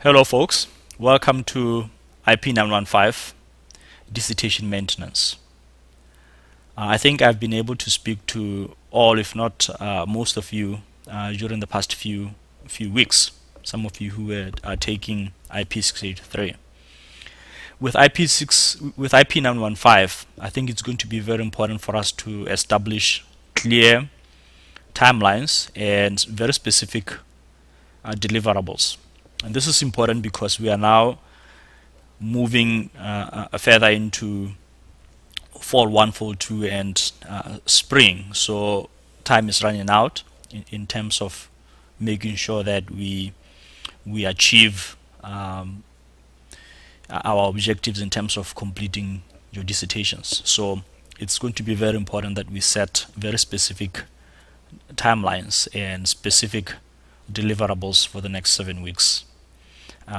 Hello folks, welcome to IP915 dissertation maintenance. I think I've been able to speak to all, if not most of you during the past few weeks. Some of you who are taking IP683. With IP915, I think it's going to be very important for us to establish clear timelines and very specific deliverables. And this is important because we are now moving further into fall 1, fall 2, and spring. So time is running out in terms of making sure that we achieve our objectives in terms of completing your dissertations. So it's going to be very important that we set very specific timelines and specific deliverables for the next 7 weeks.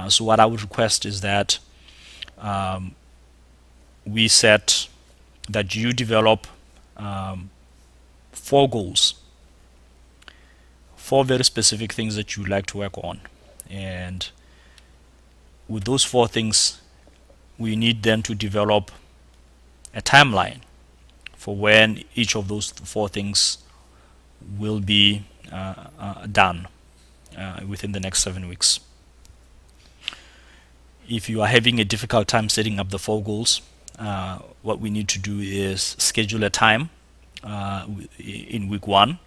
So what I would request is that we set that you develop 4 goals, 4 very specific things that you would like to work on, and with those 4 things we need then to develop a timeline for when each of those 4 things will be done within the next 7 weeks. If you are having a difficult time setting up the 4 goals, what we need to do is schedule a time in week 1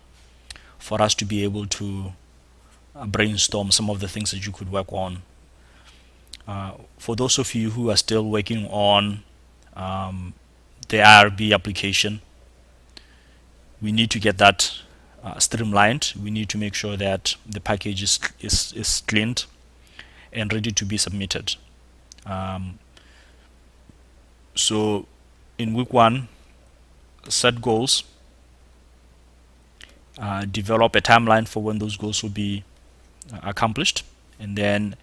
for us to be able to brainstorm some of the things that you could work on. For those of you who are still working on the IRB application, we need to get that streamlined. We need to make sure that the package is cleaned and ready to be submitted. So in week 1, set goals, develop a timeline for when those goals will be accomplished, and then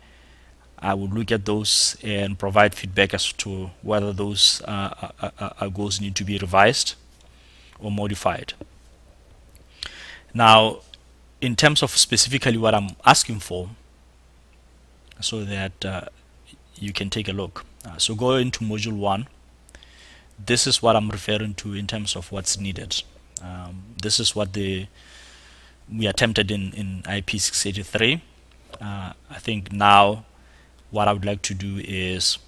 I will look at those and provide feedback as to whether those goals need to be revised or modified. Now, in terms of specifically what I'm asking for, so that you can take a look. So go into module 1. This is what I'm referring to in terms of what's needed. This is what we attempted in IP683. I think now what I would like to do is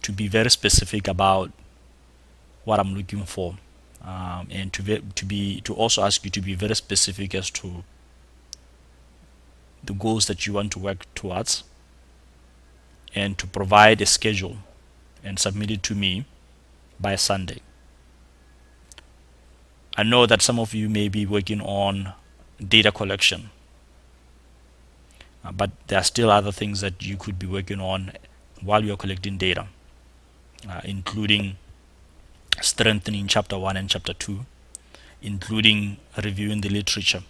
to be very specific about what I'm looking for, and to also ask you to be very specific as to the goals that you want to work towards, and to provide a schedule and submit it to me by Sunday. I know that some of you may be working on data collection, but there are still other things that you could be working on while you're collecting data, including strengthening chapter 1 and chapter 2, including reviewing the literature,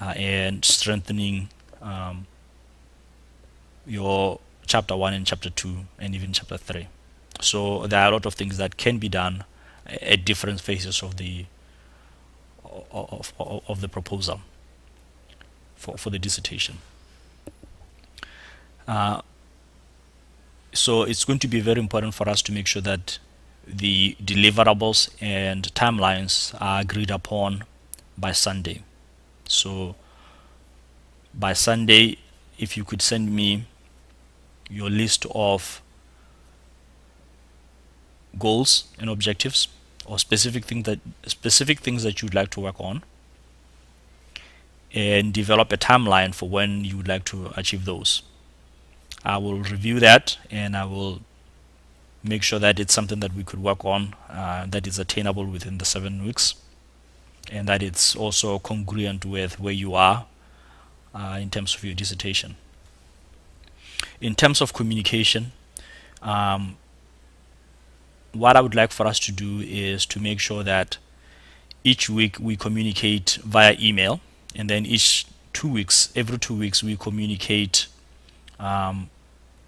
and strengthening your chapter 1 and chapter 2 and even chapter 3. So there are a lot of things that can be done at different phases of the proposal for the dissertation. So it's going to be very important for us to make sure that the deliverables and timelines are agreed upon by Sunday. So by Sunday, if you could send me your list of goals and objectives, or specific things that you'd like to work on, and develop a timeline for when you would like to achieve those. I will review that, and I will make sure that it's something that we could work on, that is attainable within the 7 weeks, and that it's also congruent with where you are in terms of your dissertation. In terms of communication, what I would like for us to do is to make sure that each week we communicate via email, and then every 2 weeks we communicate via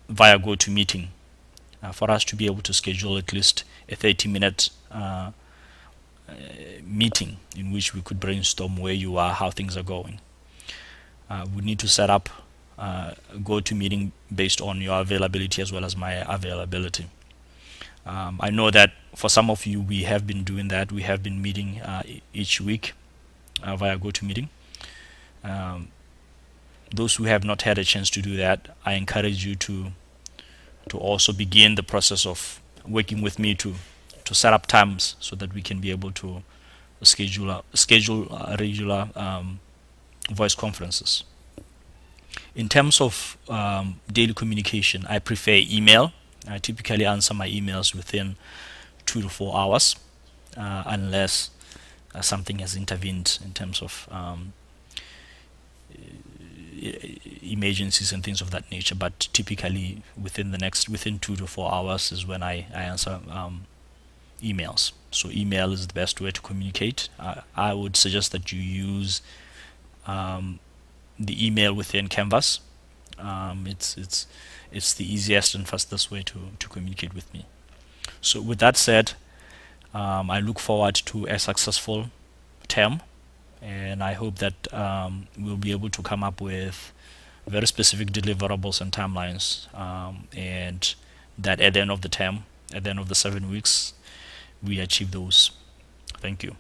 GoToMeeting, for us to be able to schedule at least a 30-minute meeting in which we could brainstorm where you are, how things are going. We need to set up go to meeting based on your availability as well as my availability. I know that for some of you, we have been doing that. We have been meeting each week via GoToMeeting. Those who have not had a chance to do that, I encourage you to also begin the process of working with me to set up times so that we can be able to schedule regular voice conferences. In terms of daily communication, I prefer email. I typically answer my emails within 2 to 4 hours, unless something has intervened in terms of emergencies and things of that nature. But typically within 2 to 4 hours is when I answer emails. So email is the best way to communicate. I would suggest that you use the email within Canvas. It's the easiest and fastest way to communicate with me. So with that said, I look forward to a successful term, and I hope that we'll be able to come up with very specific deliverables and timelines, and that at the end of the term, at the end of the 7 weeks, we achieve those. Thank you.